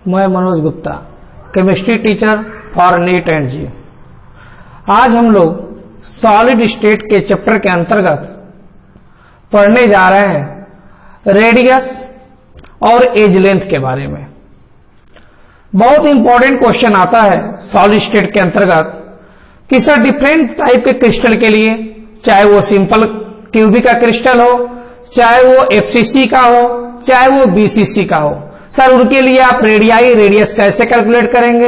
मैं Manoj Gupta, chemistry teacher for NEET and JEE. आज हम लोग सॉलिड स्टेट के चैप्टर के अंतर्गत पढ़ने जा रहे हैं रेडियस और एज लेंथ के बारे में। बहुत इंपॉर्टेंट क्वेश्चन आता है सॉलिड स्टेट के अंतर्गत कि सर डिफरेंट टाइप के क्रिस्टल के लिए, चाहे वो सिंपल क्यूबिक का क्रिस्टल हो, चाहे वो एफसीसी का हो, चाहे वो बीसीसी का हो, सर उनके लिए आप रेडियाई रेडियस कैसे कैलकुलेट करेंगे।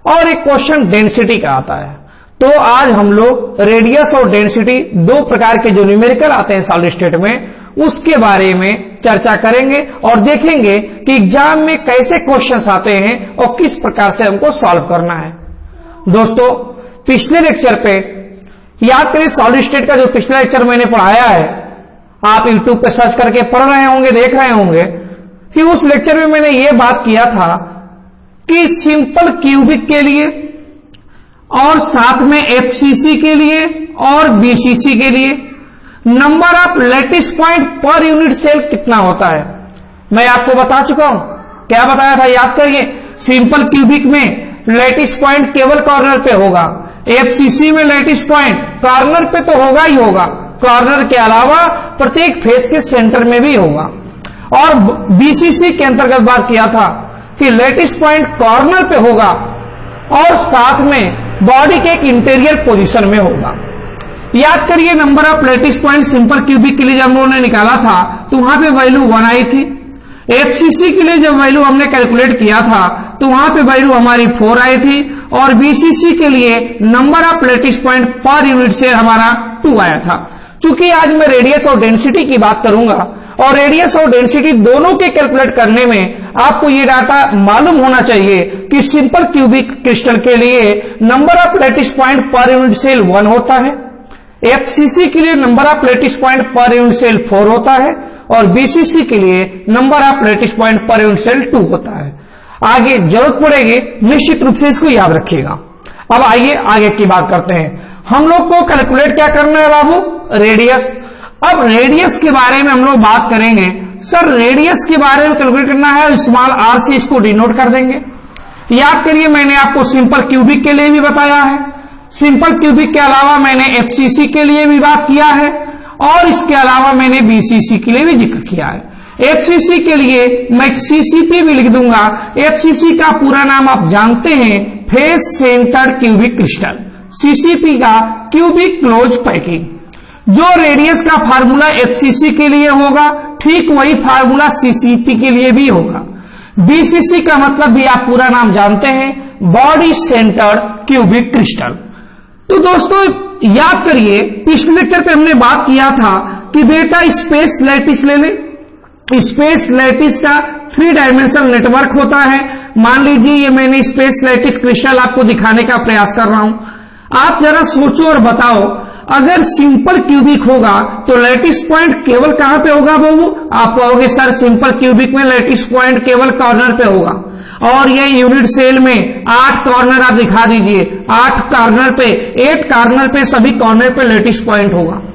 और एक क्वेश्चन डेंसिटी का आता है। तो आज हम लोग रेडियस और डेंसिटी दो प्रकार के जो न्यूमेरिकल आते हैं सॉलिड स्टेट में, उसके बारे में चर्चा करेंगे और देखेंगे कि एग्जाम में कैसे क्वेश्चंस आते हैं और किस प्रकार से हमको सॉल्व करना है। दोस्तों, पिछले लेक्चर पे याद करिए, सॉलिड स्टेट का जो पिछला लेक्चर मैंने पढ़ाया है, आप यूट्यूब पे सर्च करके पढ़ रहे होंगे, देख रहे होंगे कि उस लेक्चर में मैंने ये बात किया था कि सिंपल क्यूबिक के लिए और साथ में एफसीसी के लिए और बीसीसी के लिए number of lattice point per unit cell कितना होता है, मैं आपको बता चुका हूं। क्या बताया था याद करिए, सिंपल क्यूबिक में लैटिस पॉइंट केवल कॉर्नर पे होगा, एफसीसी में लैटिस पॉइंट कॉर्नर पे तो होगा ही होगा, कॉर्नर के अलावा प्रत्येक फेस के सेंटर में भी होगा। और बीसीसी के अंतर्गत बात किया था कि लैटिस पॉइंट कॉर्नर पे होगा और साथ में बॉडी के एक इंटीरियर पोजीशन में होगा। याद करिए, number of lattice point simple cubic के लिए जब हम लोगों ने निकाला था तो वहां पे वैल्यू 1 आई थी। एफसीसी के लिए जब वैल्यू हमने कैलकुलेट किया था तो वहां पे वैल्यू हमारी 4 आई थी। और बीसीसी के लिए number of lattice point per unit cell हमारा 2 आया था। चूंकि आज मैं रेडियस और डेंसिटी की बात करूंगा और रेडियस और डेंसिटी दोनों के कैलकुलेट करने में आपको ये डाटा मालूम होना चाहिए कि सिंपल क्यूबिक क्रिस्टल के लिए number of lattice point per unit cell 1 होता है, एफसीसी के लिए number of lattice point per unit cell 4 होता है और बीसीसी के लिए number of lattice point per unit cell 2 होता है। आगे जरूरत पड़ेगी, निश्चित रूप से इसको याद रखिएगा। अब आइए आगे की बात करते हैं। हम लोग को कैलकुलेट क्या करना है बाबू, रेडियस। अब रेडियस के बारे में हम लोग बात करेंगे। सर रेडियस के बारे में कैलकुलेट करना है, स्मॉल आर से इसको डिनोट कर देंगे। याद करिए, मैंने आपको सिंपल क्यूबिक के लिए भी बताया है, सिंपल क्यूबिक के अलावा मैंने एफसीसी के लिए भी बात किया है और इसके अलावा मैंने बीसीसी के लिए भी जिक्र किया है। एफसीसी के लिए मैं सीसीपी भी लिख दूंगा। एफसीसी का पूरा नाम आप जानते हैं, face centre cubic crystal. CCP का क्यूबिक क्लोज पैकिंग। जो रेडियस का फार्मूला एफसीसी के लिए होगा, ठीक वही फार्मूला सीसीपी के लिए भी होगा। बीसीसी का मतलब भी आप पूरा नाम जानते हैं, बॉडी सेंटर क्यूबिक क्रिस्टल। तो दोस्तों याद करिए, पिछले लेक्चर पे हमने बात किया था कि बेटा स्पेस लैटिस ले ले। स्पेस लैटिस का 3 डायमेंशनल नेटवर्क होता है। मान लीजिए ये मैंने स्पेस लैटिस क्रिस्टल आपको दिखाने का प्रयास कर रहा हूं। आप जरा सोचो और बताओ, अगर सिंपल क्यूबिक होगा तो लैटिस पॉइंट केवल कहां पे होगा बाबू? आप कहोगे सर सिंपल क्यूबिक में लैटिस पॉइंट केवल कॉर्नर पे होगा। और ये यूनिट सेल में 8 कॉर्नर आप दिखा दीजिए, 8 कॉर्नर पे, 8 कॉर्नर पे सभी कॉर्नर पे लैटिस पॉइंट होगा।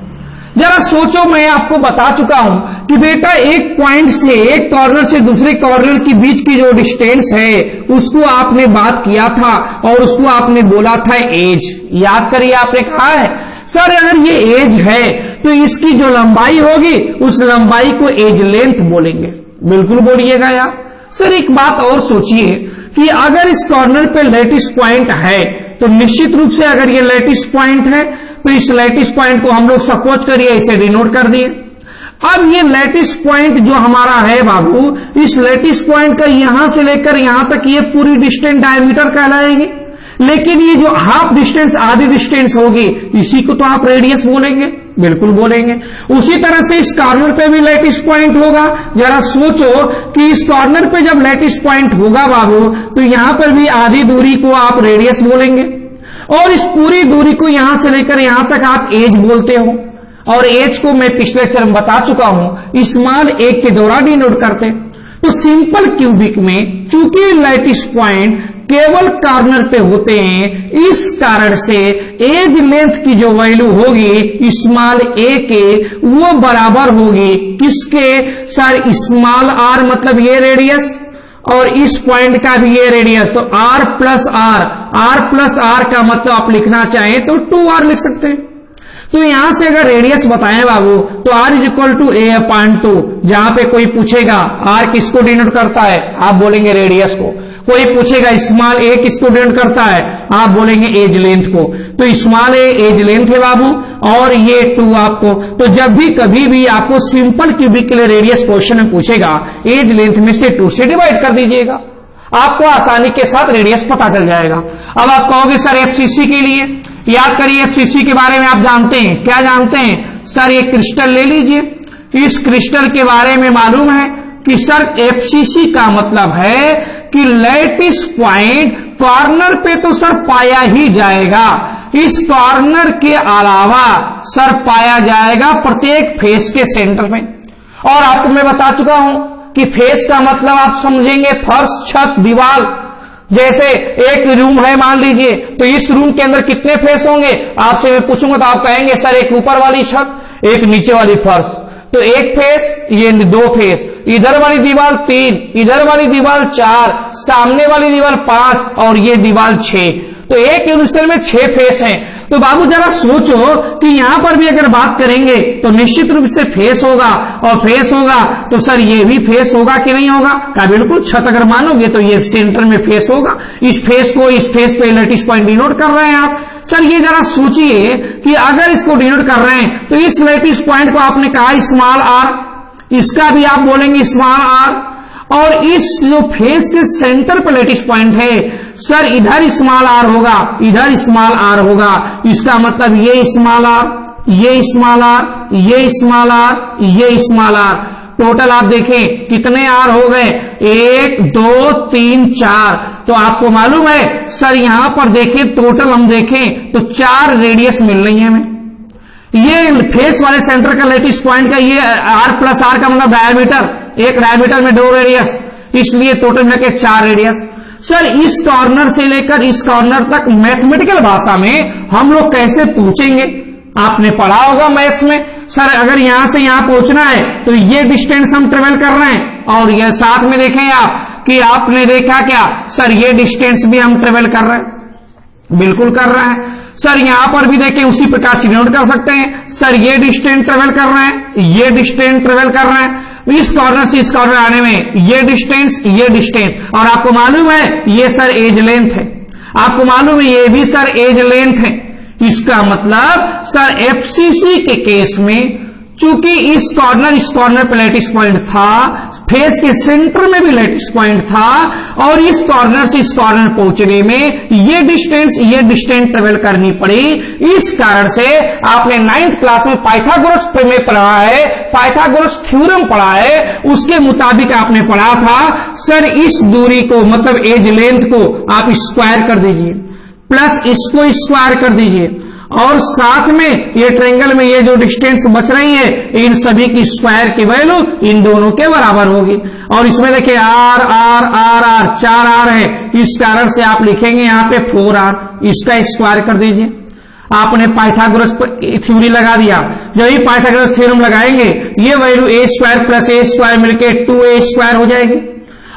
जरा सोचो, मैं आपको बता चुका हूं कि बेटा एक पॉइंट से, एक कॉर्नर से दूसरे कॉर्नर के बीच की जो डिस्टेंस है उसको आपने बात किया था और उसको आपने बोला था एज। याद करिए, आपने कहा है सर अगर ये एज है तो इसकी जो लंबाई होगी उस लंबाई को एज लेंथ बोलेंगे। बिल्कुल बोलिएगा यार। सर एक बात और सोचिए कि अगर इस कॉर्नर पे लैटिस पॉइंट है तो निश्चित रूप से अगर ये लैटिस पॉइंट है तो इस लैटिस पॉइंट को हम लोग सपोज करिए इसे डिनोट कर दिए। अब ये लैटिस पॉइंट जो हमारा है बाबू, इस लैटिस पॉइंट का यहां से लेकर यहां तक ये पूरी डिस्टेंस डायमीटर कहलाएगी। लेकिन ये जो हाफ डिस्टेंस, आधी डिस्टेंस होगी, इसी को तो आप रेडियस बोलेंगे। बिल्कुल बोलेंगे। उसी तरह से इस कॉर्नर पे भी लैटिस पॉइंट होगा। जरा सोचो कि इस कॉर्नर पे जब लैटिस पॉइंट होगा बाबू तो यहां पर भी आधी दूरी को आप रेडियस बोलेंगे और इस पूरी दूरी को यहां से लेकर यहां तक आप एज बोलते हो। और एज को मैं पिछले लेक्चर में बता चुका हूं, स्मॉल a के द्वारा डिनोट करते। तो सिंपल क्यूबिक में चूंकि लैटिस पॉइंट केवल कॉर्नर पे होते हैं, इस कारण से एज लेंथ की जो वैल्यू होगी स्मॉल a के, वो बराबर होगी किसके? सर स्मॉल r मतलब ये रेडियस और इस पॉइंट का भी ये रेडियस, तो r प्लस आर का मतलब आप लिखना चाहें तो 2r लिख सकते हैं। तो यहां से अगर रेडियस बताएं बाबू तो r is equal to a/2। जहां पे कोई पूछेगा r किसको डिनोट करता है, आप बोलेंगे रेडियस को। कोई पूछेगा स्मॉल a किसको डिनोट करता है, आप बोलेंगे एज लेंथ को। तो स्मॉल a एज लेंथ है बाबू, और ये 2 आपको। तो जब भी कभी भी आपको सिंपल क्यूबिक के लिए रेडियस क्वेश्चन में पूछेगा, एज लेंथ में से 2 से डिवाइड कर दीजिएगा, आपको आसानी के साथ रेडियस पता चल जाएगा। अब आप कहोगे सर एफसीसी के लिए, याद करिए एफसीसी के बारे में आप जानते हैं, क्या जानते हैं सर, ये क्रिस्टल ले लीजिए। इस क्रिस्टल के बारे में मालूम है कि सर एफसीसी का मतलब है कि लैटिस पॉइंट कॉर्नर पे तो सर पाया ही जाएगा, इस कॉर्नर के अलावा सर पाया जाएगा प्रत्येक फेस के सेंटर में। और आपको मैं बता चुका हूं कि फेस का मतलब आप समझेंगे फर्श, छत, दीवार। जैसे एक रूम है मान लीजिए, तो इस रूम के अंदर कितने फेस होंगे, आपसे मैं पूछूंगा तो आप कहेंगे सर एक ऊपर वाली छत, एक नीचे वाली फर्श। तो एक फेस, ये 2 फेस, इधर वाली दीवार 3, इधर वाली दीवार 4, सामने वाली दीवार 5 और ये दीवार 6। तो एक यूनिसेल में 6 फेस हैं। तो बाबू जरा सोचो कि यहां पर भी अगर बात करेंगे तो निश्चित रूप से फेस होगा, और फेस होगा तो सर ये भी फेस होगा कि नहीं होगा, का बिल्कुल। छत अगर मानोगे तो ये सेंटर में फेस होगा, इस फेस को इस फेस पे लैटिस पॉइंट डिनोट कर रहे हैं आप। सर ये जरा सोचिए कि अगर इसको डिनोट कर रहे हैं तो इस लैटिस पॉइंट को आपने कहा स्मॉल r, इसका भी आप बोलेंगे स्मॉल r, और इस जो फेस के सेंटर पर लैटिस पॉइंट है सर इधर स्मॉल r होगा, इधर स्मॉल r होगा। इसका मतलब ये स्मॉल r, ये स्मॉल r, ये स्मॉल r, ये स्मॉल r। टोटल आप देखें कितने r हो गए, 1 2 3 4। तो आपको मालूम है सर यहां पर देखें, टोटल हम देखें तो 4 रेडियस मिल रही है हमें। ये फेस वाले सेंटर का लैटिस पॉइंट का ये r प्लस r का मतलब डायमीटर, एक डायमीटर में 2 रेडियस, इसलिए टोटल मिलकर 4 रेडियस। सर इस कॉर्नर से लेकर इस कॉर्नर तक मैथमेटिकल भाषा में हम लोग कैसे पूछेंगे, आपने पढ़ा होगा मैथ्स में। सर अगर यहां से यहां पहुंचना है तो ये डिस्टेंस हम ट्रेवल कर रहे हैं, और ये साथ में देखें आप कि आपने देखा क्या सर ये डिस्टेंस भी हम ट्रेवल कर रहे हैं, बिल्कुल कर रहा है। सर यहां पर भी देखें उसी प्रकार से नोट कर सकते हैं, सर ये डिस्टेंस ट्रेवल कर रहे हैं, ये डिस्टेंस ट्रेवल कर रहे हैं, इस कॉर्नर से इस कॉर्नर आने में ये डिस्टेंस, ये डिस्टेंस। और आपको मालूम है ये सर एज लेंथ है, आपको मालूम है ये भी सर एज लेंथ है। इसका मतलब सर एफसीसी के केस में चूंकि इस कॉर्नर पे लैटिस पॉइंट था, फेस के सेंटर में भी लैटिस पॉइंट था, और इस कॉर्नर से इस कॉर्नर पहुंचने में ये डिस्टेंस ट्रेवल करनी पड़ी। इस कारण से आपने 9th क्लास में पाइथागोरस में पढ़ा है, पाइथागोरस थ्योरम पढ़ा है, उसके मुताबिक आपने पढ़ा था सर इस दूरी को मतलब एज लेंथ को आप स्क्वायर कर दीजिए, प्लस इसको स्क्वायर कर दीजिए, और साथ में ये ट्रायंगल में ये जो डिस्टेंस बच रही है इन सभी की स्क्वायर की वैल्यू इन दोनों के बराबर होगी। और इसमें देखिए r r r r 4 r है, इस कारण से आप लिखेंगे यहाँ पे 4r, इसका स्क्वायर कर दीजिए। आपने पाइथागोरस पर थ्योरी लगा दिया, जब ही पाइथागोरस थ्योरम लगाएंगे ये value a square plus a square मिलके 2a स्क्वायर हो जाएगी,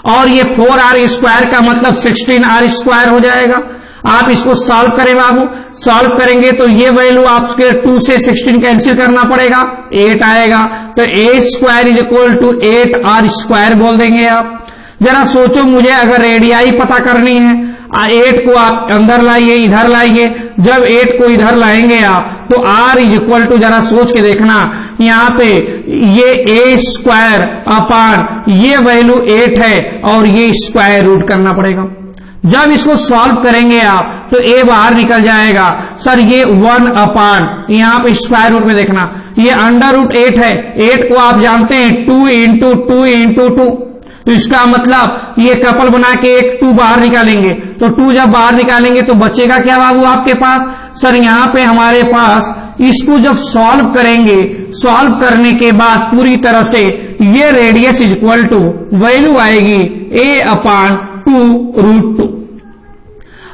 और ये 4r स्क्वायर का मतलब 16r स्क्वायर हो जाएगा। आप इसको सॉल्व करें बाबू, सॉल्व करेंगे तो ये वैल्यू आपके 2 से 16 कैंसिल करना पड़ेगा, 8 आएगा। तो a square is equal to 8r square बोल देंगे आप। जरा सोचो, मुझे अगर रेडियाई पता करनी है, 8 को आप अंदर लाइए, इधर लाइए, जब 8 को इधर लाएंगे आप तो r इज इक्वल टू, जरा सोच के देखना, यहाँ पे ये a स्क्वायर अपान ये वैल्यू 8 है और ये स्क्वायर रूट करना पड़ेगा। जब इसको सॉल्व करेंगे आप तो a बाहर निकल जाएगा। सर ये 1 अपान, यहाँ पे स्क्वायर रूट में देखना, ये अंडर रूट 8 है, 8 को आप जानते हैं 2 इंटू 2 इंटू 2, तो इसका मतलब ये कपल बना के एक 2 बाहर निकालेंगे, तो 2 जब बाहर निकालेंगे तो बचेगा क्या बाबू आपके पास। सर यहाँ पे हमारे पास इसको जब सॉल्व करेंगे, सॉल्व करने के बाद पूरी तरह से ये radius is equal to value आएगी a अपान 2 रूट 2।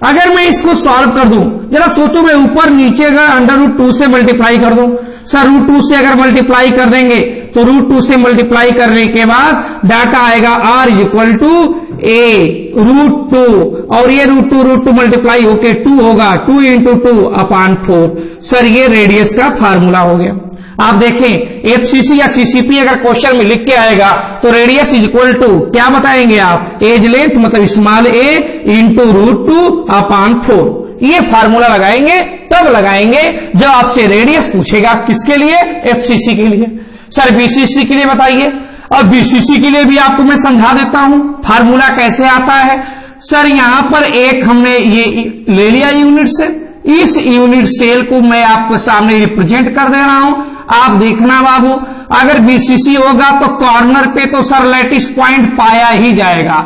अगर मैं इसको सॉल्व कर दूं, जरा सोचो, मैं ऊपर नीचे अगर अंडर रूट 2 से मल्टीप्लाई कर दूं, सर रूट 2 से अगर मल्टीप्लाई कर देंगे तो रूट 2 से मल्टीप्लाई करने के बाद डाटा आएगा r इज इक्वल टू √2 और ये √2 मल्टीप्लाई होके 2 होगा, 2 × 2/4। सर ये रेडियस का फार्मूला हो गया। आप देखें एफसीसी या सीसीपी अगर क्वेश्चन में लिख के आएगा तो रेडियस इज इक्वल टू क्या बताएंगे आप, एज लेंथ मतलब स्मॉल a × √2/4। ये फार्मूला लगाएंगे, तब लगाएंगे जब आपसे रेडियस पूछेगा, किसके लिए, एफसीसी के लिए। सर बीसीसी के लिए बताइए। और बीसीसी के लिए भी आपको मैं समझा देता हूं फार्मूला कैसे आता है। सर यहां पर एक हमने ये ले लिया यूनिट सेल, इस यूनिट सेल को मैं आपके सामने रिप्रेजेंट कर दे रहा हूं। आप देखना बाबू, अगर बीसीसी होगा तो कॉर्नर पे तो सर लैटिस पॉइंट पाया ही जाएगा,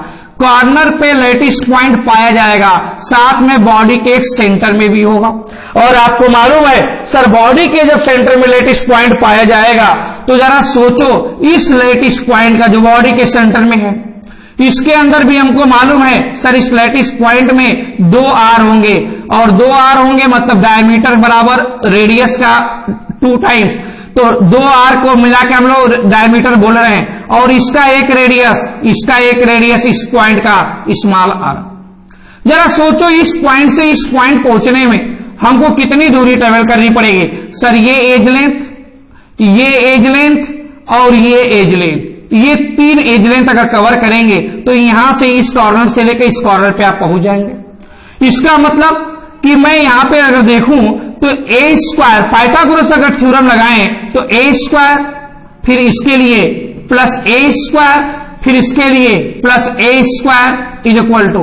कॉर्नर पे लैटिस पॉइंट पाया जाएगा, साथ में बॉडी के एक सेंटर में भी होगा। और आपको मालूम है सर बॉडी के जब सेंटर में लैटिस पॉइंट पाया जाएगा तो जरा सोचो, इस लैटिस पॉइंट का जो बॉडी के सेंटर में है इसके अंदर भी हमको मालूम है सर इस लैटिस पॉइंट में 2 R होंगे, और 2 R होंगे मतलब डायमीटर बराबर रेडियस का 2 टाइम्स, तो 2 R को मिला के हम लोग डायमीटर बोल रहे हैं, और इसका एक रेडियस इस पॉइंट का स्मॉल r। जरा सोचो इस पॉइंट से इस पॉइंट पहुंचने में हमको कितनी दूरी ट्रेवल करनी पड़ेगी। सर ये एज लेंथ और ये एज लेंथ, ये 3 एज लेंथ अगर कवर करेंगे तो यहां से इस कॉर्नर से लेकर इस कॉर्नर पे आप पहुंच जाएंगे। इसका मतलब कि मैं यहां पे अगर देखूं तो a² पाइथागोरस अगर थ्योरम लगाएं तो a² फिर इसके लिए प्लस a² फिर इसके लिए plus a² is equal to,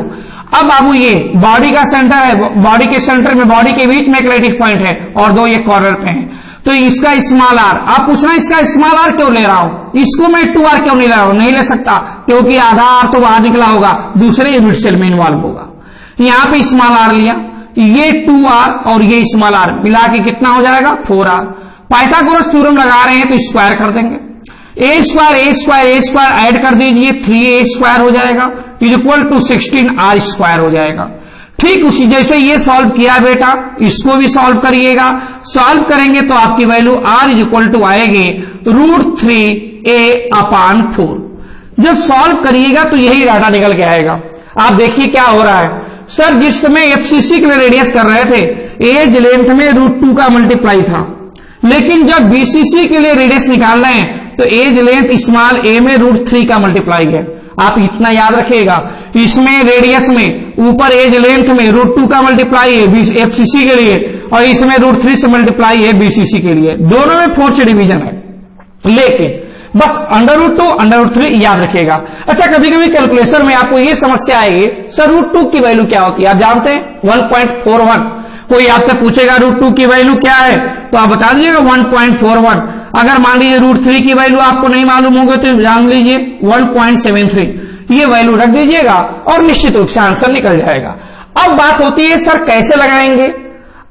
अब बाबू ये बॉडी का सेंटर है, बॉडी के सेंटर में बॉडी के बीच में एक लैटिस पॉइंट है और 2 ये कॉर्नर पे है, तो इसका स्मॉल r। आप पूछना इसका स्मॉल r क्यों ले रहा हूं, इसको मैं 2r क्यों नहीं ले रहा हूं, नहीं ले सकता क्योंकि आधा r तो बाहर निकला होगा, दूसरे यूनिट सेल में इन्वॉल्व होगा। यहां पे स्मॉल r लिया, ये 2r और ये स्मॉल r मिला के कितना हो जाएगा 4r। पाइथागोरस थ्योरम लगा रहे हैं तो स्क्वायर कर देंगे, a² ऐड कर दीजिए 3a² हो जाएगा इज इक्वल टू 16r² हो जाएगा। ठीक उसी जैसे ये सॉल्व किया बेटा, इसको भी सॉल्व करिएगा। सॉल्व करेंगे तो आपकी value r is equal to आएगी √3a/4। जब सॉल्व करिएगा तो यही डाटा निकल के आएगा। आप देखिए क्या हो रहा है। सर जिस समय एफसीसी के लिए रेडियस कर रहे थे एज लेंथ में √2 का मल्टीप्लाई था, लेकिन जब बीसीसी के लिए रेडियस निकाल रहे हैं तो एज लेंथ स्मॉल a में √3 का मल्टीप्लाई है। आप इतना याद रखिएगा, इसमें रेडियस में ऊपर एज लेंथ में √2 का मल्टीप्लाई है एफसीसी के लिए, और इसमें √3 से मल्टीप्लाई है बीसीसी के लिए। दोनों में 4th डिवीजन है, लेकिन बस √2 √3 याद रखिएगा। अच्छा कभी कभी कैलकुलेशन में आपको ये समस्या आएगी सर √2 की वैल्यू क्या होती है, आप जानते हैं 1.41। कोई आपसे पूछेगा √2 की वैल्यू क्या है तो आप बता दीजिएगा 1.41। अगर मान लीजिए √3 की वैल्यू आपको नहीं मालूम होगी तो जान लीजिए 1.73, ये वैल्यू रख दीजिएगा और निश्चित रूप से आंसर निकल जाएगा। अब बात होती है सर कैसे लगाएंगे,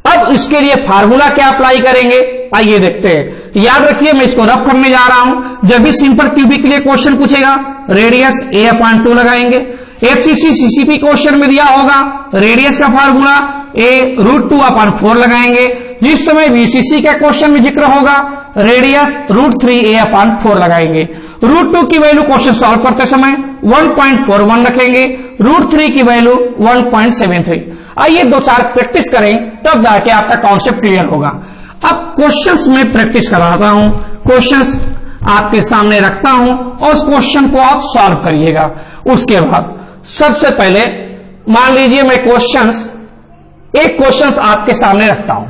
अब इसके लिए फार्मूला क्या अप्लाई करेंगे, आइए देखते हैं। याद रखिए मैं इसको रफ करने जा रहा हूं। जब भी सिंपल क्यूबिक के लिए क्वेश्चन पूछेगा रेडियस a/2 लगाएंगे। एफसीसी सीसीपी क्वेश्चन में दिया होगा रेडियस का फार्मूला √2/4 लगाएंगे। जिस समय बीसीसी का क्वेश्चन में जिक्र होगा रेडियस √3a/4 लगाएंगे। √2 की वैल्यू क्वेश्चन सॉल्व करते समय 1.41 रखेंगे, √3 की वैल्यू 1.73। आइए 2-4 प्रैक्टिस करें तब जाके आपका कॉन्सेप्ट क्लियर होगा। अब क्वेश्चंस में प्रैक्टिस कराता हूं, क्वेश्चंस आपके सामने रखता हूं और उस क्वेश्चन को आप सॉल्व करिएगा। उसके बाद सबसे पहले मान लीजिए मैं एक क्वेश्चंस आपके सामने रखता हूं,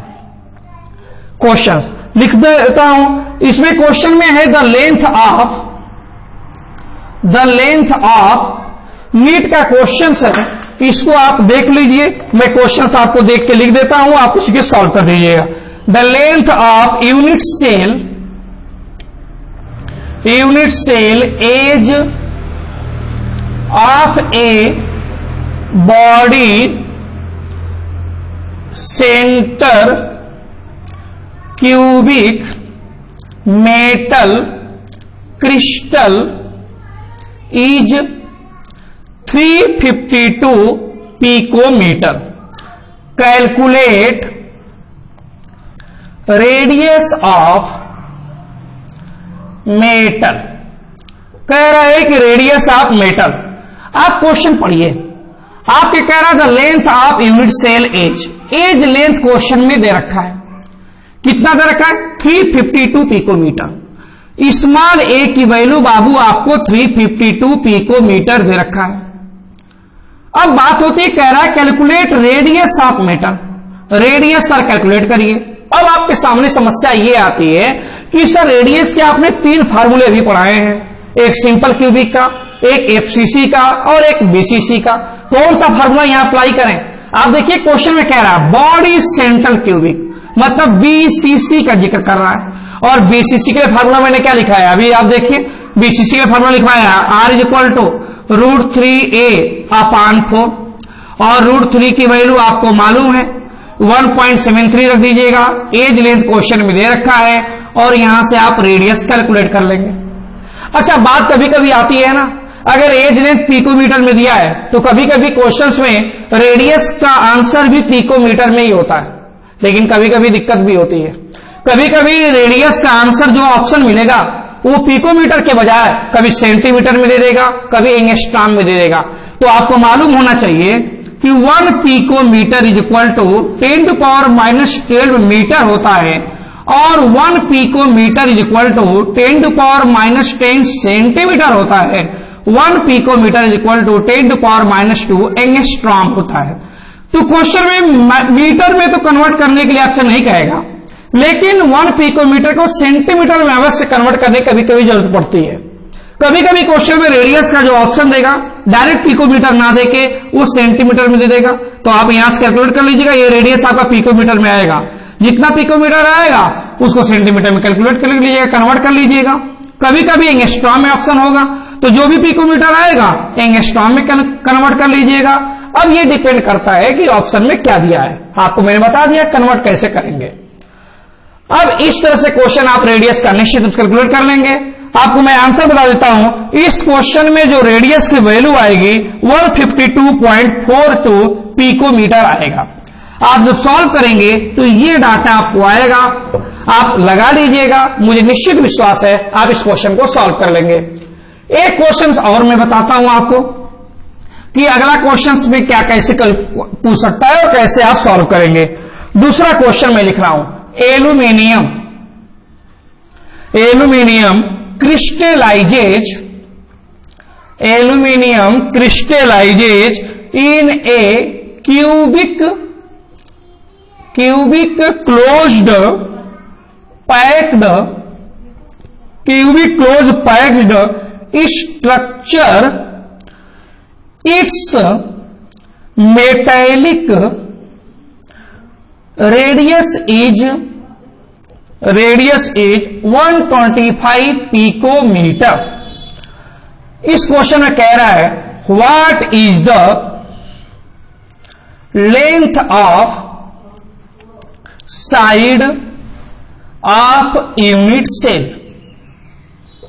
क्वेश्चंस लिख देता हूं। इसमें क्वेश्चन में है द लेंथ ऑफ मीट का क्वेश्चन है, इसको आप देख लीजिए। मैं क्वेश्चंस आपको देख के लिख देता हूं, आप उसके सॉल्व कर दीजिएगा। The length of unit cell edge of a body center cubic metal crystal is 352 picometer. Calculate radius of metal. कह रहा है कि रेडियस ऑफ मेटल। आप क्वेश्चन पढ़िए, आपके कह रहा the length of unit cell edge length question में दे रखा है, कितना दे रखा है 352 पिकोमीटर। स्मॉल ए की वैल्यू बाबू आपको 352 पिकोमीटर दे रखा है। अब बात होती है, कह रहा है calculate radius of metal, radius sir calculate करिए। अब आपके सामने समस्या ये आती है कि सर रेडियस के आपने 3 फार्मूले भी पढ़ाए हैं, एक सिंपल क्यूबिक का, एक एफसीसी का और एक बीसीसी का। कौन सा फार्मूला यहां अप्लाई करें? आप देखिए क्वेश्चन में कह रहा है बॉडी सेंट्रल क्यूबिक, मतलब बीसीसी का जिक्र कर रहा है। और बीसीसी के फार्मूला मैंने क्या लिखा है, अभी आप देखिए बीसीसी का फार्मूला लिखा है R = √3a अपान 4, और √3 की वैल्यू आपको मालूम है 1.73 रख दीजिएगा। एज लेंथ क्वेश्चन में दे रखा है और यहां से आप रेडियस कैलकुलेट कर लेंगे। अच्छा, बात कभी कभी आती है ना, अगर एज लेंथ पिकोमीटर में दिया है तो कभी कभी क्वेश्चंस में रेडियस का आंसर भी पिकोमीटर में ही होता है, लेकिन कभी कभी दिक्कत भी होती है। कभी कभी रेडियस का आंसर जो ऑप्शन मिलेगा वो पिकोमीटर के बजाय कभी सेंटीमीटर में दे देगा, कभी एंगस्ट्रॉम में दे देगा। तो आपको मालूम होना चाहिए कि 1 पिकोमीटर = 10⁻12 मीटर होता है और 1 पिकोमीटर = 10⁻10 सेंटीमीटर होता है। 1 पिकोमीटर = 10⁻2 एंगस्ट्रॉम होता है। तो क्वेश्चन में मीटर में तो कन्वर्ट करने के लिए ऑप्शन नहीं कहेगा, लेकिन 1 पिकोमीटर को सेंटीमीटर में अवश्य कन्वर्ट करने की कभी कभी जरूरत पड़ती है। कभी कभी क्वेश्चन में रेडियस का जो ऑप्शन देगा डायरेक्ट पिकोमीटर ना देके वो सेंटीमीटर में दे देगा, तो आप यहां से कैलकुलेट कर लीजिएगा। ये रेडियस आपका पिकोमीटर में आएगा, जितना पिकोमीटर आएगा उसको सेंटीमीटर में कैलकुलेट कर लीजिएगा, कन्वर्ट कर लीजिएगा। कभी कभी एंगस्ट्रॉम में ऑप्शन होगा तो जो भी पिकोमीटर आएगा एंगस्ट्रॉम में कन्वर्ट कर लीजिएगा। अब ये डिपेंड करता है कि ऑप्शन में क्या दिया है, आपको मैंने बता दिया कन्वर्ट कैसे करेंगे। अब इस तरह से क्वेश्चन आप रेडियस का निश्चित रूप से कैलकुलेट कर लेंगे। आपको मैं आंसर बता देता हूं, इस क्वेश्चन में जो रेडियस की वैल्यू आएगी 152.42 पिकोमीटर आएगा। आप जब सॉल्व करेंगे तो ये डाटा आपको आएगा, आप लगा लीजिएगा, मुझे निश्चित विश्वास है आप इस क्वेश्चन को सॉल्व कर लेंगे। एक क्वेश्चन और मैं बताता हूं आपको कि अगला क्वेश्चन में क्या कैसे पूछ सकता है और कैसे आप सॉल्व करेंगे। दूसरा क्वेश्चन मैं लिख रहा हूं, aluminium crystallizes in a cubic closed packed structure. Its metallic radius is 125 picometer. इस क्वेश्चन में कह रहा है what is the length of side of unit cell.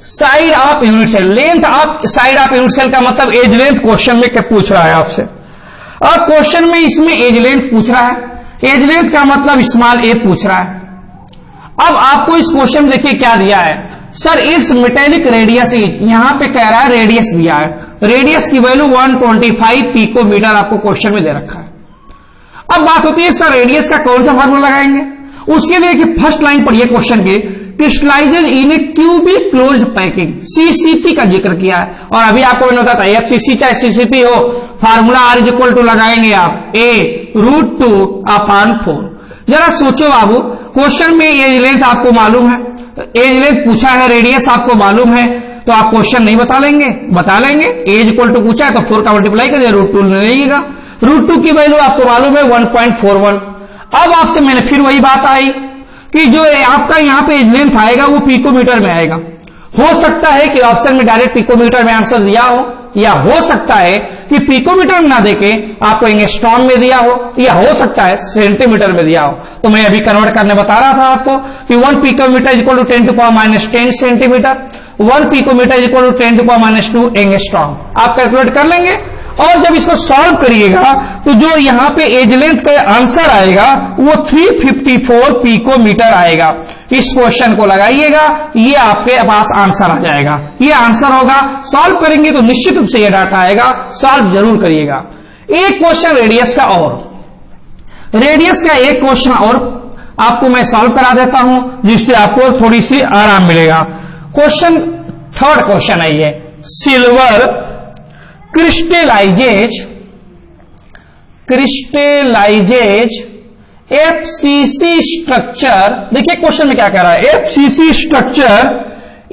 Side of unit cell, length of side of unit cell का मतलब edge length question में क्या पूछ रहा है आपसे। अब क्वेश्चन में इसमें एज लेंथ पूछ रहा है, एज लेंथ का मतलब स्मॉल ए पूछ रहा है। अब आपको इस क्वेश्चन में देखिए क्या दिया है, sir it's metallic radius is, यहां पे कह रहा है रेडियस दिया है, रेडियस की वैल्यू 125 पिकोमीटर आपको क्वेश्चन में दे रखा है। अब बात होती है सर रेडियस का कौन सा फार्मूला लगाएंगे, उसके लिए कि फर्स्ट लाइन पढ़िए क्वेश्चन की, क्रिस्टलाइजेज इन ए क्यूबिक क्लोज्ड पैकिंग, सीसीपी का जिक्र किया है। और अभी आपको मैंने बताया एफसीसी चाहे सीसीपी हो, फार्मूला R = लगाएंगे आप a√2/4। जरा सोचो बाबू, क्वेश्चन में एज लेंथ आपको मालूम है, एज लेंथ पूछा है, रेडियस आपको मालूम है, तो आप क्वेश्चन नहीं बता लेंगे? बता लेंगे। एज = पूछा है तो 4 का मल्टीप्लाई करिए, √2 ले लीजिएगा। √2 की वैल्यू आपको मालूम है 1.41। अब आपसे मैंने फिर वही बात आई कि जो आपका यहाँ पे एज लेंथ आएगा वो पिकोमीटर में आएगा। हो सकता है कि ऑप्शन में डायरेक्ट पिकोमीटर में आंसर दिया हो, या हो सकता है कि पिकोमीटर में ना देके आपको एंगस्ट्रॉम में दिया हो, या हो सकता है सेंटीमीटर में दिया हो। तो मैं अभी कन्वर्ट करने बता रहा था आपको कि 1 पिकोमीटर = 10⁻10 सेंटीमीटर, 1 पिकोमीटर = 10⁻2 एंगस्ट्रॉम। आप कैलकुलेट कर लेंगे और जब इसको सॉल्व करिएगा तो जो यहां पे एज लेंथ का आंसर आएगा वो 354 पिकोमीटर आएगा। इस क्वेश्चन को लगाइएगा, ये आपके पास आंसर आ जाएगा, ये आंसर होगा। सॉल्व करेंगे तो निश्चित रूप से ये डाटा आएगा, सॉल्व जरूर करिएगा। एक क्वेश्चन रेडियस का और, रेडियस का एक क्वेश्चन और आपको मैं सॉल्व करा देता हूं, जिससे आपको थोड़ी सी आराम मिलेगा। क्वेश्चन थर्ड क्वेश्चन है ये, सिल्वर क्रिस्टलाइजेज एफसीसी स्ट्रक्चर। देखिए क्वेश्चन में क्या कह रहा है, FCC structure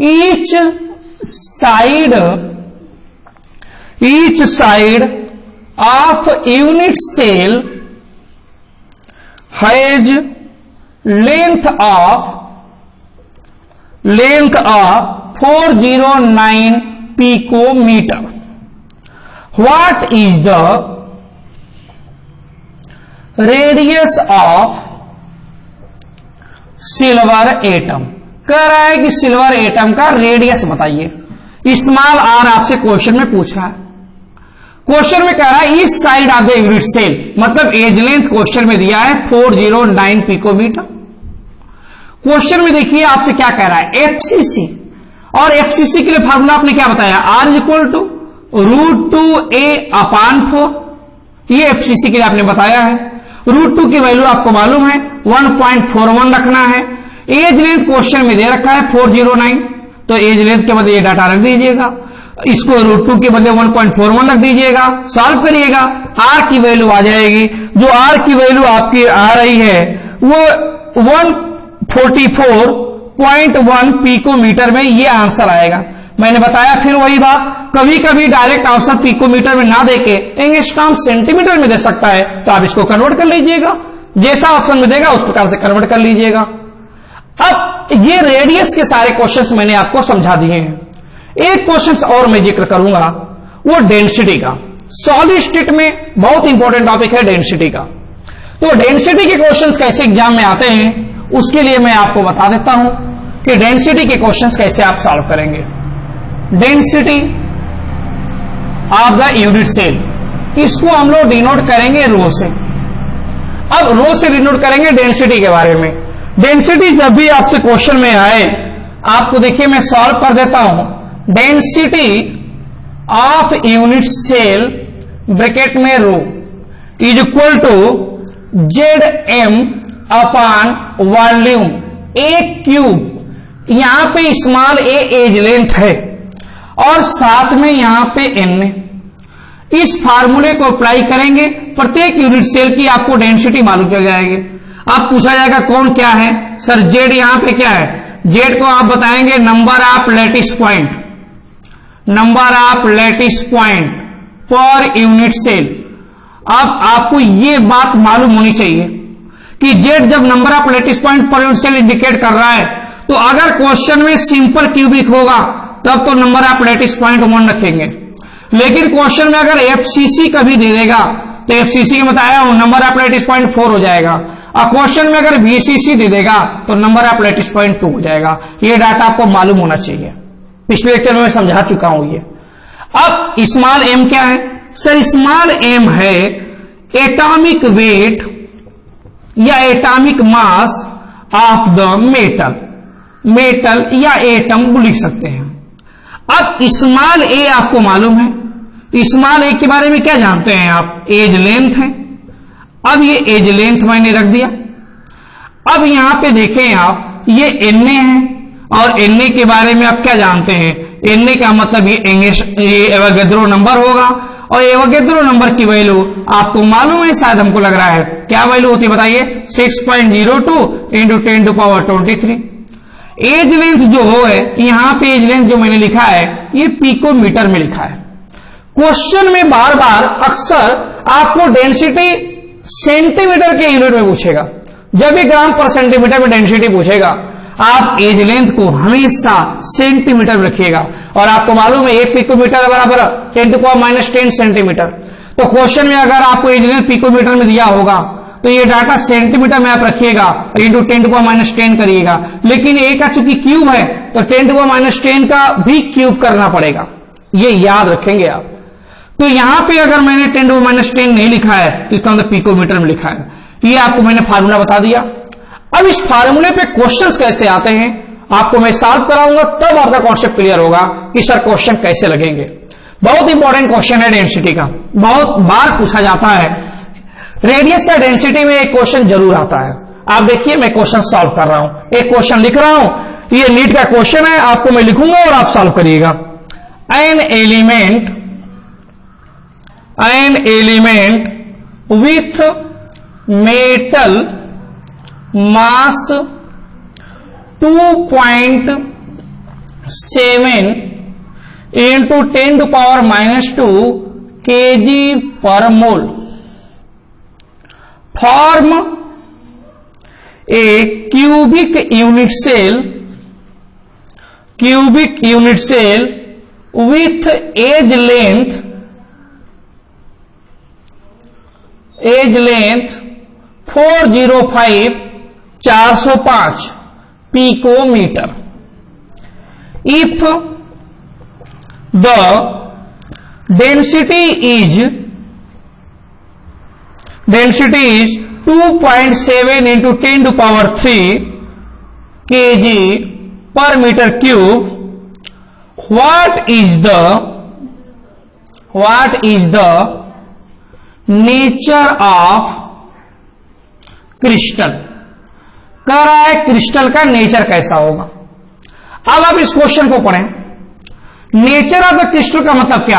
each side of unit cell has length of 409 picometer. What is the radius of silver atom? कह रहा है कि सिल्वर एटम का रेडियस बताइए। स्मॉल आर आपसे क्वेश्चन में पूछ रहा है। क्वेश्चन में कह रहा है इस side of the unit cell, मतलब एज लेंथ क्वेश्चन में दिया है 409 पिकोमीटर। क्वेश्चन में देखिए आपसे क्या कह रहा है, एफसीसी, और एफसीसी के लिए फार्मूला आपने क्या बताया, are is equal to √2a/4। ये एफसीसी के लिए आपने बताया है। √2 की वैल्यू आपको मालूम है 1.41 रखना है। एज लेंथ क्वेश्चन में दे रखा है 409, तो एज लेंथ के बदले ये डाटा रख दीजिएगा, इसको √2 के बदले 1.41 रख दीजिएगा, सॉल्व करिएगा, आर की वैल्यू आ जाएगी। जो आर की वैल्यू आपकी आ रही है वो 144.1 पिकोमीटर में ये आंसर आएगा। मैंने बताया फिर वही बात, कभी कभी डायरेक्ट आंसर पिकोमीटर में ना देके एंगस्ट्रॉम सेंटीमीटर में दे सकता है, तो आप इसको कन्वर्ट कर लीजिएगा, जैसा ऑप्शन में देगा उस प्रकार से कन्वर्ट कर लीजिएगा। अब ये रेडियस के सारे क्वेश्चंस मैंने आपको समझा दिए हैं। एक क्वेश्चन और मैं जिक्र करूंगा, वो डेंसिटी का। सॉलिड स्टेट में बहुत इंपॉर्टेंट टॉपिक है डेंसिटी का। तो डेंसिटी के क्वेश्चंस कैसे एग्जाम में आते हैं, उसके लिए मैं आपको बता देता हूं कि डेंसिटी के क्वेश्चंस कैसे आप सॉल्व करेंगे। Density of the unit cell, इसको हम लोग डिनोट करेंगे रो से। अब रो से डिनोट करेंगे डेंसिटी के बारे में। डेंसिटी जब भी आपसे क्वेश्चन में आए, आपको देखिए मैं सॉल्व कर देता हूं। Density of unit cell bracket में rho is equal to ZM upon volume a cube. यहां पे स्मॉल ए एज लेंथ है और साथ में यहां पे n। इस फार्मूले को अप्लाई करेंगे, प्रत्येक यूनिट सेल की आपको डेंसिटी मालूम चल जाएगी। अब पूछा जाएगा कौन क्या है, सर जेड यहां पे क्या है, जेड को आप बताएंगे number of lattice point, number of lattice point per unit cell. अब आपको ये बात मालूम होनी चाहिए कि जेड जब number of lattice point per unit cell indicate कर रहा है, तो अगर क्वेश्चन में सिंपल क्यूबिक होगा तब तो नंबर ऑफ लैटिस पॉइंट 1 रखेंगे, लेकिन क्वेश्चन में अगर एफसीसी का भी दे देगा तो एफसीसी में बताया नंबर ऑफ लैटिस पॉइंट 4 हो जाएगा, और क्वेश्चन में अगर वीसीसी दे देगा तो नंबर ऑफ लैटिस पॉइंट 2 हो जाएगा। ये डाटा आपको मालूम होना चाहिए, पिछले लेक्चर में मैं समझा चुका हूं ये। अब स्मॉल एम क्या है, सर स्मॉल एम है एटॉमिक वेट या atomic mass of the metal, metal या एटम लिख सकते हैं। अब स्मॉल ए आपको मालूम है, स्मॉल ए के बारे में क्या जानते हैं आप, एज लेंथ है। अब ये एज लेंथ मैंने रख दिया। अब यहां पे देखें आप, ये Na है और Na के बारे में आप क्या जानते हैं, Na का मतलब ये एवोगैड्रो नंबर होगा, और एवोगैड्रो नंबर की वैल्यू आपको मालूम है, शायद हमको लग रहा है क्या वैल्यू होती है बताइए, 6.02 इंटू 10⁻23। एज लेंथ जो है, यहां पे एज लेंथ जो मैंने लिखा है ये पिकोमीटर में लिखा है। क्वेश्चन में बार बार अक्सर आपको डेंसिटी सेंटीमीटर के यूनिट में पूछेगा। जब भी ग्राम पर सेंटीमीटर में डेंसिटी पूछेगा, आप एज लेंथ को हमेशा सेंटीमीटर में रखिएगा। और आपको मालूम है 1 पिकोमीटर बराबर 10⁻10 सेंटीमीटर। तो क्वेश्चन में अगर आपको एज लेंथ पिकोमीटर में दिया होगा तो ये डाटा सेंटीमीटर में आप रखिएगा, इंटू 10⁻10 करिएगा। लेकिन ए का चूंकि क्यूब है तो 10⁻10 का भी क्यूब करना पड़ेगा, ये याद रखेंगे आप। तो यहां पे अगर मैंने 10⁻10 नहीं लिखा है तो इसका मतलब पिकोमीटर में लिखा है। ये आपको मैंने फार्मूला बता दिया। अब इस फार्मूले पे क्वेश्चंस कैसे आते हैं आपको मैं सॉल्व कराऊंगा, तब आपका कॉन्सेप्ट क्लियर होगा कि सर क्वेश्चन कैसे लगेंगे। बहुत इंपॉर्टेंट क्वेश्चन है डेंसिटी का, बहुत बार पूछा जाता है। रेडियस या डेंसिटी में एक क्वेश्चन जरूर आता है। आप देखिए मैं क्वेश्चन सॉल्व कर रहा हूं, एक क्वेश्चन लिख रहा हूं, ये नीट का क्वेश्चन है, आपको मैं लिखूंगा और आप सॉल्व करिएगा। An element with metal mass 2.7 into 10⁻² kg per mole form a cubic unit cell with edge length 405 picometer. If the density is 2.7 into 10⁻³ kg per meter cube, what is the nature of crystal? कह रहा है crystal का nature कैसा होगा। अब आप इस question को पढ़ें। नेचर ऑफ द क्रिस्टल का मतलब क्या?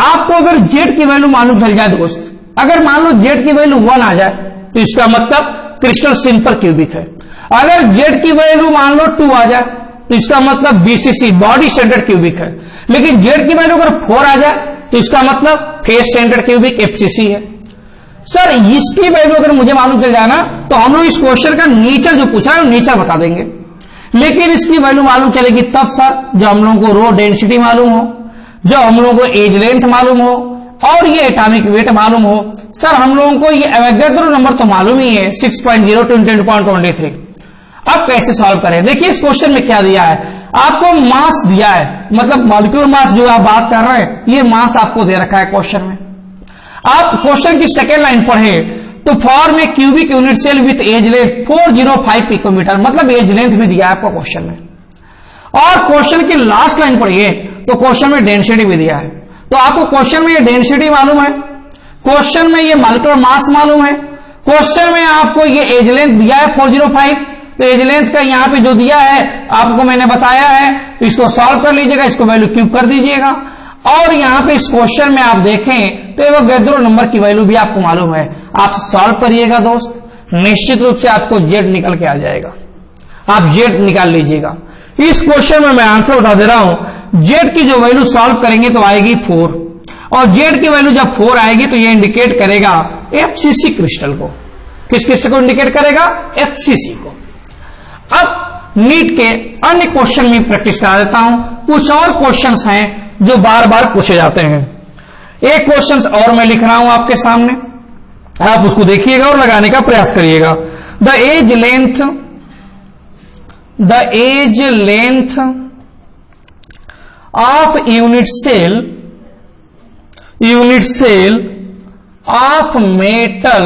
आपको अगर जेड की वैल्यू मालूम चल जाए दोस्त, अगर मान लो जेड की वैल्यू 1 आ जाए तो इसका मतलब क्रिस्टल सिंपल क्यूबिक है। अगर जेड की वैल्यू मान लो 2 आ जाए तो इसका मतलब बीसीसी बॉडी सेंटर्ड क्यूबिक है। लेकिन जेड की वैल्यू अगर 4 आ जाए तो इसका मतलब फेस सेंटर्ड क्यूबिक एफसीसी है। सर इसकी वैल्यू अगर मुझे मालूम चल जाए ना तो हम लोग इस क्वेश्चन का नेचर जो पूछा है वो नेचर बता देंगे। लेकिन इसकी वैल्यू मालूम चलेगी तब सर जब हम लोगों को रो डेंसिटी मालूम हो, जब हम लोगों को एज लेंथ मालूम हो और ये एटॉमिक वेट मालूम हो। सर हम लोगों को ये एवोगाड्रो नंबर तो मालूम ही है 6.0 to 10⁻23। अब कैसे सॉल्व करें? देखिए इस क्वेश्चन में क्या दिया है, आपको मास दिया है, मतलब मॉलिक्यूलर मास जो आप बात कर रहे हैं ये मास आपको दे रखा है क्वेश्चन में। आप क्वेश्चन की सेकेंड लाइन पढ़े तो form a cubic unit cell with edge length 405 picometer, मतलब एज लेंथ भी दिया है आपको क्वेश्चन में। और क्वेश्चन की लास्ट लाइन पढ़िए तो क्वेश्चन में डेंसिटी भी दिया है। तो आपको क्वेश्चन में ये डेंसिटी मालूम है, क्वेश्चन में ये मॉलिक्यूलर मास मालूम है, क्वेश्चन में आपको ये एज लेंथ दिया है 405। तो एज लेंथ का यहाँ पे जो दिया है आपको मैंने बताया है, इसको सॉल्व कर लीजिएगा, इसको वैल्यू क्यूब कर दीजिएगा। और यहाँ पे इस क्वेश्चन में आप देखें तो एवोगाड्रो नंबर की वैल्यू भी आपको मालूम है। आप सॉल्व करिएगा दोस्त, निश्चित रूप से आपको जेड निकल के आ जाएगा, आप जेड निकाल लीजिएगा। इस क्वेश्चन में मैं आंसर बता दे रहा हूं, जेड की जो वैल्यू सॉल्व करेंगे तो आएगी 4, और जेड की वैल्यू जब 4 आएगी तो ये इंडिकेट करेगा एफसीसी क्रिस्टल को। किस क्रिस्टल को इंडिकेट करेगा? एफसीसी को। अब नीट के अन्य क्वेश्चन में प्रैक्टिस करा देता हूं। कुछ और क्वेश्चंस हैं जो बार बार पूछे जाते हैं। एक क्वेश्चन और मैं लिख रहा हूं आपके सामने, आप उसको देखिएगा और लगाने का प्रयास करिएगा। The edge length of unit cell of metal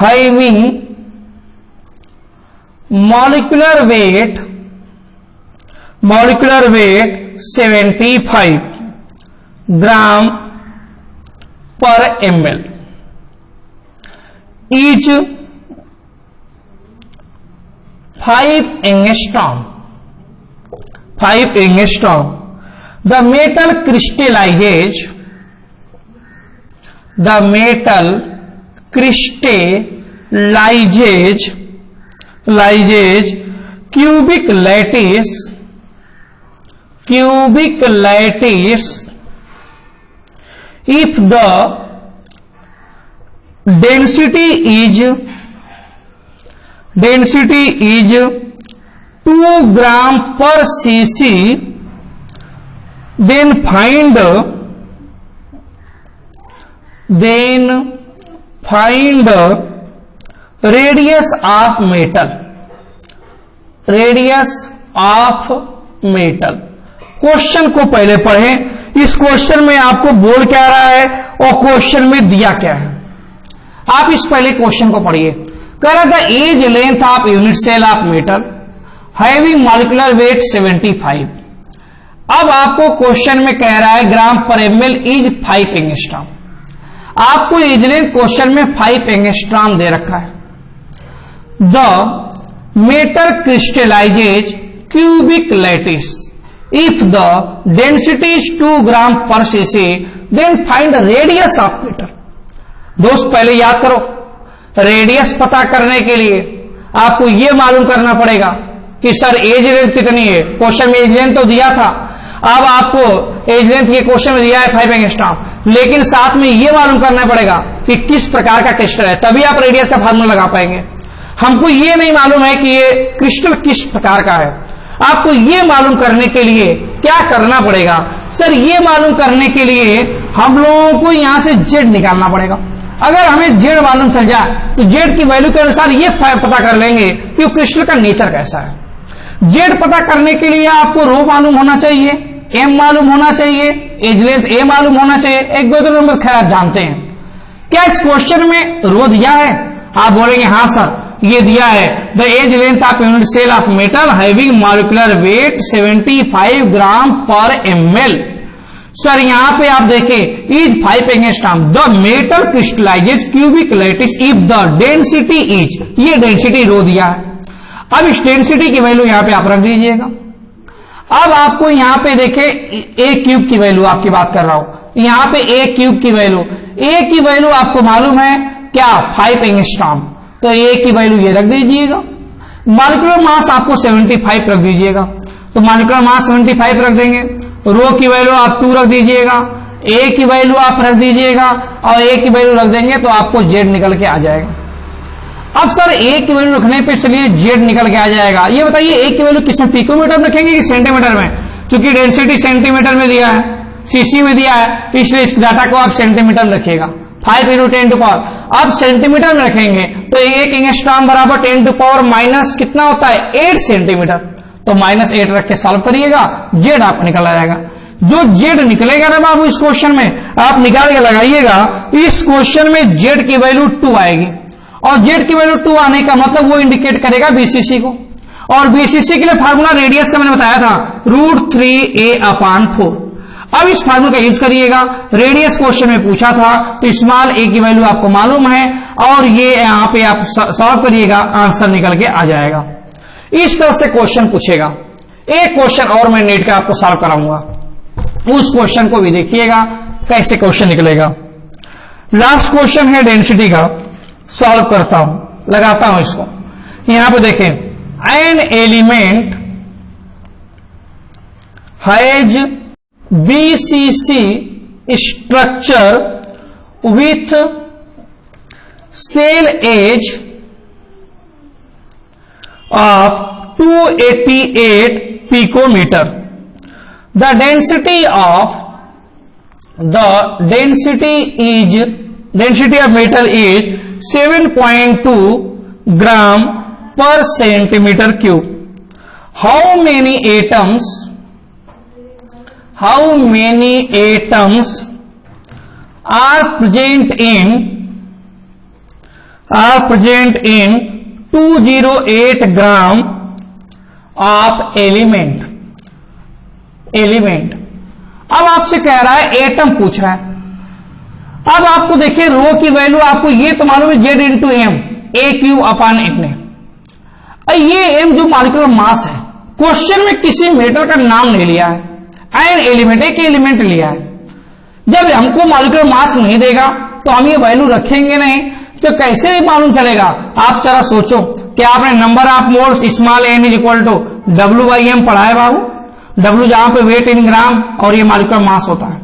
having molecular weight 75 gram per ml is 5 angstrom. The metal crystallizes cubic lattice if the density is 2 gram per cc, then find radius of metal. Question को पहले पढ़ें, इस question में आपको बोल क्या रहा है और क्वेश्चन में दिया क्या है। आप इस पहले क्वेश्चन को पढ़िए। कह रहा था edge length of unit cell of metal having molecular weight 75। अब आपको क्वेश्चन में कह रहा है gram per ml is 5 angstrom. आपको एज लेंथ क्वेश्चन में 5 एंगस्ट्रॉम दे रखा है। The metal crystallizes cubic lattice if the density is 2 gram per cc then find the radius of metal. दोस्त पहले याद करो, रेडियस पता करने के लिए आपको यह मालूम करना पड़ेगा कि सर एज लेंथ कितनी है। क्वेश्चन में एज लेंथ तो दिया था, अब आपको एज लेंथ ये क्वेश्चन में दिया है 5 एंगस्ट्रॉम, लेकिन साथ में यह मालूम करना पड़ेगा कि किस प्रकार का क्रिस्टल है, तभी आप रेडियस का फार्मूला लगा पाएंगे। हमको यह नहीं मालूम है कि ये क्रिस्टल किस प्रकार का है। आपको यह मालूम करने के लिए क्या करना पड़ेगा? सर ये मालूम करने के लिए हम लोगों को यहां से जेड निकालना पड़ेगा। अगर हमें जेड मालूम चल जाए तो जेड की वैल्यू के अनुसार ये पता कर लेंगे कि क्रिस्टल का नेचर कैसा है। जेड पता करने के लिए आपको रो मालूम होना चाहिए, एम मालूम होना चाहिए, एज लेंथ ए मालूम होना चाहिए, एक दो नंबर खैर आप जानते हैं। क्या इस क्वेश्चन में रो दिया है? आप बोलेंगे हाँ सर ये दिया है। The edge length of unit cell of metal having molecular weight 75 gram per ml। Sir यहां पे आप देखें is 5 angstrom. The metal crystallizes cubic lattice if the density is, ये डेंसिटी रो दिया है। अब इस डेंसिटी की वैल्यू यहां पे आप रख दीजिएगा। अब आपको यहां पे देखे ए क्यूब की वैल्यू आपकी बात कर रहा हूं, यहां पे ए क्यूब की वैल्यू, ए की वैल्यू आपको मालूम है क्या 5 एंगस्ट्रॉम, तो ए की वैल्यू ये रख दीजिएगा। मॉलिक्यूलर मास आपको 75 रख दीजिएगा, तो मॉलिक्यूलर मास 75 रख देंगे। रो की वैल्यू आप 2 रख दीजिएगा, ए की वैल्यू आप रख दीजिएगा और ए की वैल्यू रख देंगे तो आपको जेड निकल के आ जाएगा। अब सर ए की वैल्यू रखने पे चलिए जेड निकल के आ जाएगा। ये बताइए ए की वैल्यू किसमें, पिकोमीटर में रखेंगे कि सेंटीमीटर में? चूंकि डेंसिटी सेंटीमीटर में दिया है, सीसी में दिया है, इसलिए इस डाटा को आप सेंटीमीटर में रखिएगा। 5 × 10 टू पावर। अब सेंटीमीटर में रखेंगे तो 1 एंगस्ट्रॉम बराबर 10 टू पावर माइनस कितना होता है 8 सेंटीमीटर, तो -8 रख के सॉल्व करिएगा, जेड आपको निकल आएगा। जो जेड निकलेगा ना बाबू इस क्वेश्चन में आप निकाल के लगाइएगा। इस क्वेश्चन में जेड की वैल्यू 2 आएगी और जेड की वैल्यू 2 आने का मतलब वो इंडिकेट करेगा बीसीसी को, और बीसीसी के लिए फार्मूला रेडियस का मैंने बताया था √3a/4। अब इस फार्मूला का यूज करिएगा। रेडियस क्वेश्चन में पूछा था तो स्मॉल ए की वैल्यू आपको मालूम है और ये यहां पे आप सॉल्व करिएगा, आंसर निकल के आ जाएगा। इस तरह से क्वेश्चन पूछेगा। एक क्वेश्चन और मैं नेट का आपको सॉल्व कराऊंगा, उस क्वेश्चन को भी देखिएगा कैसे क्वेश्चन निकलेगा। लास्ट क्वेश्चन है डेंसिटी का, सॉल्व करता हूं, लगाता हूं इसको। यहां पे देखें, an element has BCC structure with cell age of 288 picometer. The density of metal is 7.2 gram per centimeter cube. How many atoms are present in 208 gram of element। अब आपसे कह रहा है एटम पूछ रहा है। अब आपको देखिए रो की वैल्यू आपको ये तो मालूम है जेड इंटू एम, A³/N है। ये एम जो मॉलिक्यूलर मास है, क्वेश्चन में किसी मेटल का नाम नहीं लिया है, आयन एलिमेंट, एक एलिमेंट लिया है। जब हमको मॉलिक्यूलर मास नहीं देगा तो हम ये वैल्यू रखेंगे नहीं, तो कैसे मालूम चलेगा? आप जरा सोचो कि आपने number of moles small n = W/m पढ़ा है बाबू। W जहां पे वेट इन ग्राम और ये मॉलिक्यूलर मास होता है।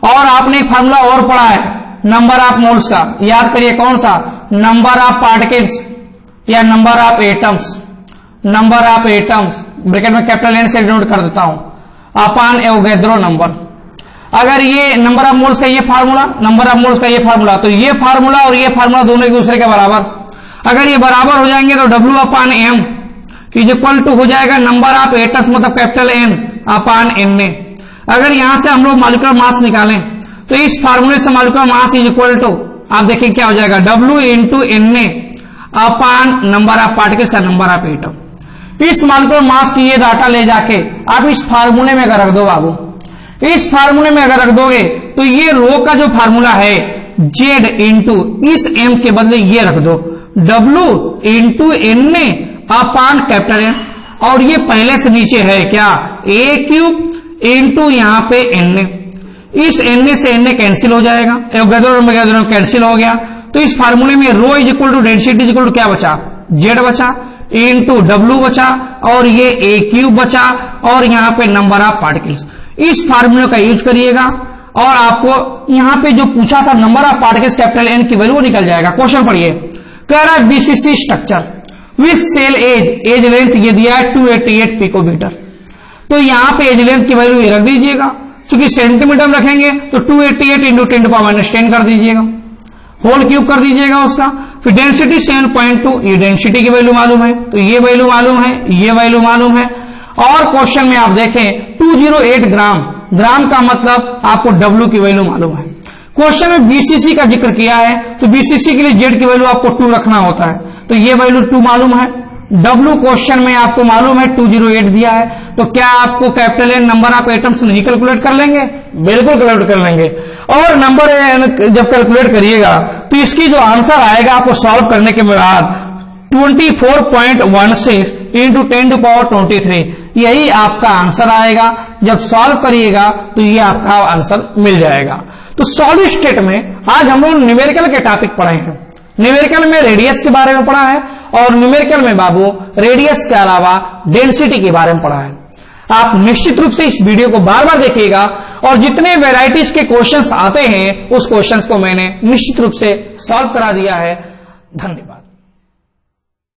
और आपने एक फार्मूला और पढ़ा है नंबर ऑफ मोल्स का, याद करिए कौन सा? नंबर ऑफ पार्टिकल्स या number of atoms. Number of atoms bracket में कैपिटल N से डिनोट कर देता हूं अपॉन एवोगैड्रो नंबर। अगर ये नंबर ऑफ मोल्स का ये फार्मूला, नंबर ऑफ मोल्स का ये फार्मूला, तो ये फार्मूला और ये फार्मूला दोनों एक दूसरे के बराबर। अगर ये बराबर हो जाएंगे तो W/m = हो जाएगा नंबर ऑफ एटम्स मतलब कैपिटल N/N। अगर यहां से हम लोग मॉलिक्यूलर मास निकालें तो इस फार्मूले से molecular mass is equal to, आप देखिए क्या हो जाएगा, W into Na upon number of particles या नंबर ऑफ एटम। इस मॉलिक्यूलर मास की ये डाटा ले जाके आप इस फार्मूले में अगर रख दो बाबू, इस फार्मूले में अगर रख दोगे तो ये रो का जो फार्मूला है Z इंटू इस M के बदले ये रख दो W इंटू Na अपान कैपिटल N, और ये पहले से नीचे है क्या, A क्यूब इंटू यहाँ पे Na, इस Na से Na कैंसिल हो जाएगा, कैंसिल हो गया, तो इस फार्मूले में rho is equal to density is equal to क्या बचा, Z बचा इंटू W बचा और ये A क्यूब बचा और यहाँ पे नंबर ऑफ पार्टिकल्स। इस फार्मूले का यूज करिएगा और आपको यहाँ पे जो पूछा था number of particles capital N की वैल्यू निकल जाएगा। क्वेश्चन पढ़िए, कह रहा है BCC structure with cell edge length ये दिया है 288 पिकोमीटर, तो यहाँ पे एज लेंथ की वैल्यू ये रख दीजिएगा, क्योंकि सेंटीमीटर में रखेंगे तो 288 इंटू 10⁻10 कर दीजिएगा, होल क्यूब कर दीजिएगा उसका। फिर डेंसिटी 7.2, ये डेंसिटी की वैल्यू मालूम है, तो ये वैल्यू मालूम है, ये वैल्यू मालूम है। और क्वेश्चन में आप देखें 208 ग्राम, ग्राम का मतलब आपको W की वैल्यू मालूम है। क्वेश्चन में BCC का जिक्र किया है तो BCC के लिए Z की वैल्यू आपको 2 रखना होता है, तो ये वैल्यू 2 मालूम है। W क्वेश्चन में आपको मालूम है 208 दिया है, तो क्या आपको capital N number of atoms नहीं कैलकुलेट कर लेंगे, बिल्कुल कैलकुलेट कर लेंगे। और नंबर जब कैलकुलेट करिएगा तो इसकी जो आंसर आएगा आपको सॉल्व करने के बाद 24.16 इंटू 10⁻23, यही आपका आंसर आएगा। जब सॉल्व करिएगा तो ये आपका आंसर मिल जाएगा। तो सॉलिड स्टेट में आज हम लोग न्यूमेरिकल के टॉपिक पढ़े हैं। न्यूमेरिकल में रेडियस के बारे में पढ़ा है और न्यूमेरिकल में बाबू रेडियस के अलावा डेंसिटी के बारे में पढ़ा है। आप निश्चित रूप से इस वीडियो को बार बार देखिएगा और जितने वेराइटीज के क्वेश्चंस आते हैं उस क्वेश्चंस को मैंने निश्चित रूप से सॉल्व करा दिया है। धन्यवाद।